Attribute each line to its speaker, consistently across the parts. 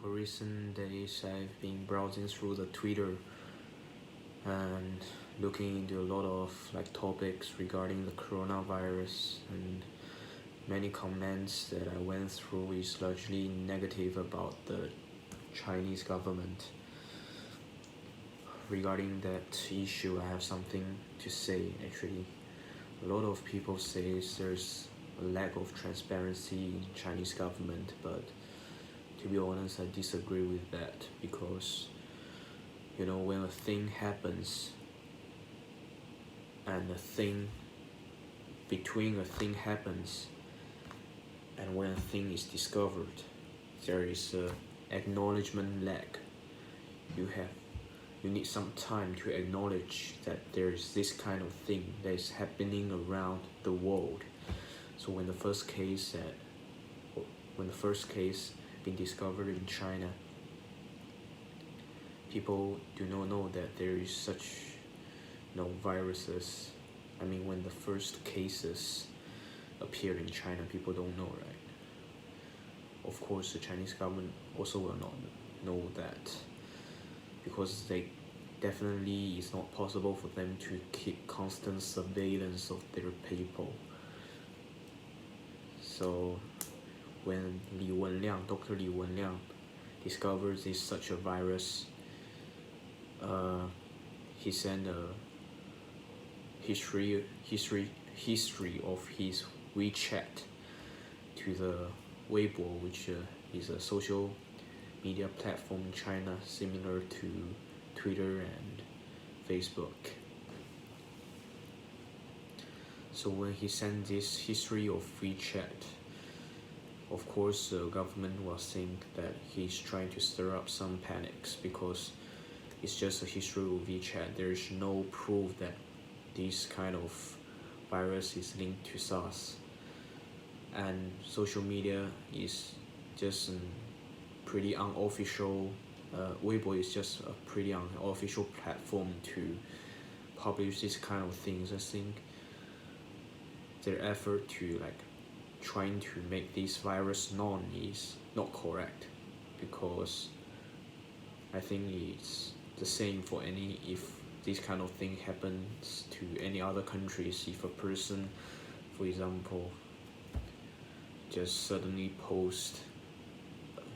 Speaker 1: for recent days, I've been browsing through the Twitter and looking into a lot of topics regarding the coronavirus, and many comments that I went through is largely negative about the Chinese government. Regarding that issue, I have something to say actually. A lot of people say there's a lack of transparency in Chinese government, but to be honest, I disagree with that, because when a thing happens and a thing between a thing happens and when a thing is discovered, there is a acknowledgement lag. You need some time to acknowledge that there is this kind of thing that is happening around the world. So when the first case been discovered in China, people do not know that there is such viruses. I mean, when the first cases appeared in China, people don't know, right? Of course, the Chinese government also will not know that, because they definitely it's not possible for them to keep constant surveillance of their people. So when Dr. Li Wenliang discovers this such a virus, he sent a history of his WeChat to the Weibo, which is a social media platform in China similar to Twitter and Facebook. So when he sent this history of WeChat, of course the government will think that he's trying to stir up some panics, because it's just a history of WeChat. There is no proof that this kind of virus is linked to SARS, and social media is just a pretty unofficial. Weibo is just a pretty unofficial platform to publish this kind of things. I think their effort to trying to make this virus known is not correct, because I think it's the same for if this kind of thing happens to any other countries. If a person, for example, just suddenly post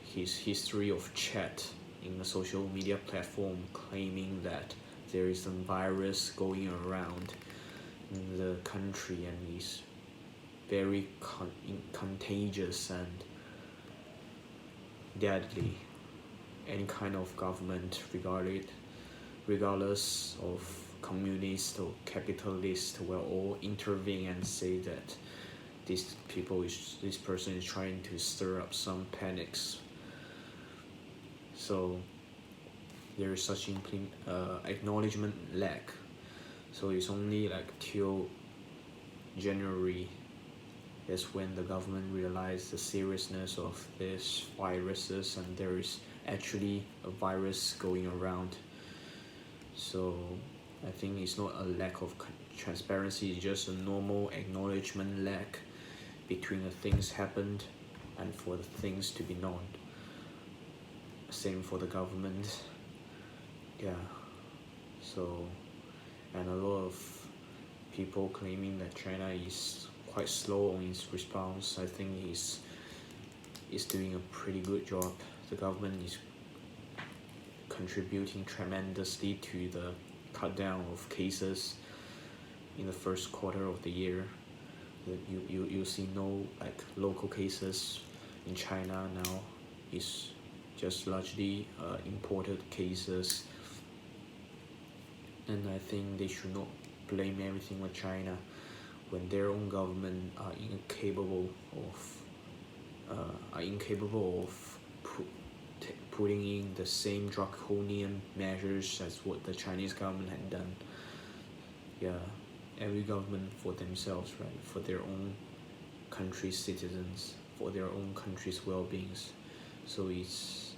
Speaker 1: his history of chat in a social media platform claiming that there is some virus going around in the country and is very contagious and deadly, any kind of government, regardless of communist or capitalist, will all intervene and say that this person is trying to stir up some panics. So there is such acknowledgement lag. So it's only till January, that's when the government realized the seriousness of these viruses, and there is actually a virus going around. So I think it's not a lack of transparency, it's just a normal acknowledgement lag between the things happened and for the things to be known. Same for the government. So, and a lot of people claiming that China is quite slow on its response. I think is doing a pretty good job. The government is contributing tremendously to the cut down of cases in the first quarter of the year. You see no local cases in China now. It's just largely imported cases, and I think they should not blame everything on China when their own government are incapable of putting in the same draconian measures as what the Chinese government had done. Every government for themselves, right? For their own country's citizens, for their own country's well-beings. So it's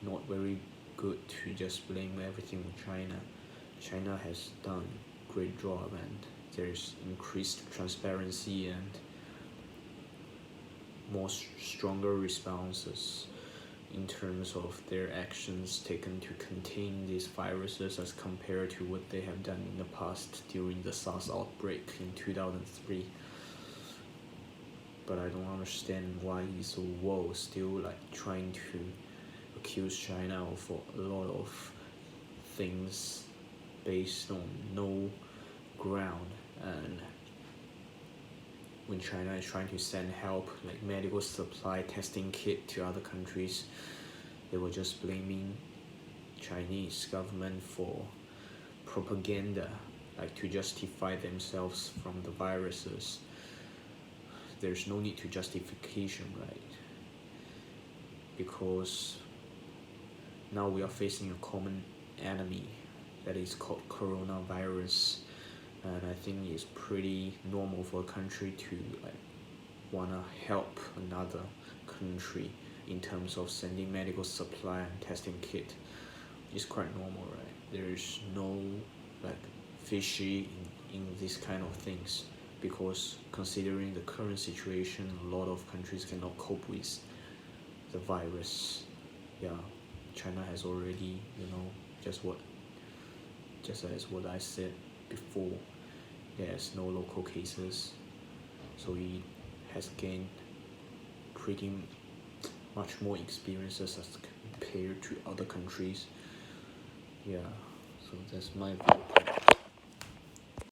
Speaker 1: not very good to just blame everything on China. China has done a great job, and there's increased transparency and more stronger responses. in terms of their actions taken to contain these viruses as compared to what they have done in the past during the SARS outbreak in 2003. But I don't understand why is the world still like trying to accuse China of a lot of things based on no ground. And when China is trying to send help like medical supply, testing kit to other countries, they were just blaming Chinese government for propaganda, like to justify themselves from the viruses. There's no need to justification, right? Because now we are facing a common enemy that is called coronavirus, and I think it's pretty normal for a country to like wanna help another country in terms of sending medical supply and testing kit. It's quite normal, right? There's no like fishy in these kind of things, because considering the current situation, a lot of countries cannot cope with the virus. Yeah, China has already, just as what I said before, there's no local cases, so it has gained pretty much more experiences as compared to other countries. Yeah, so that's my viewpoint.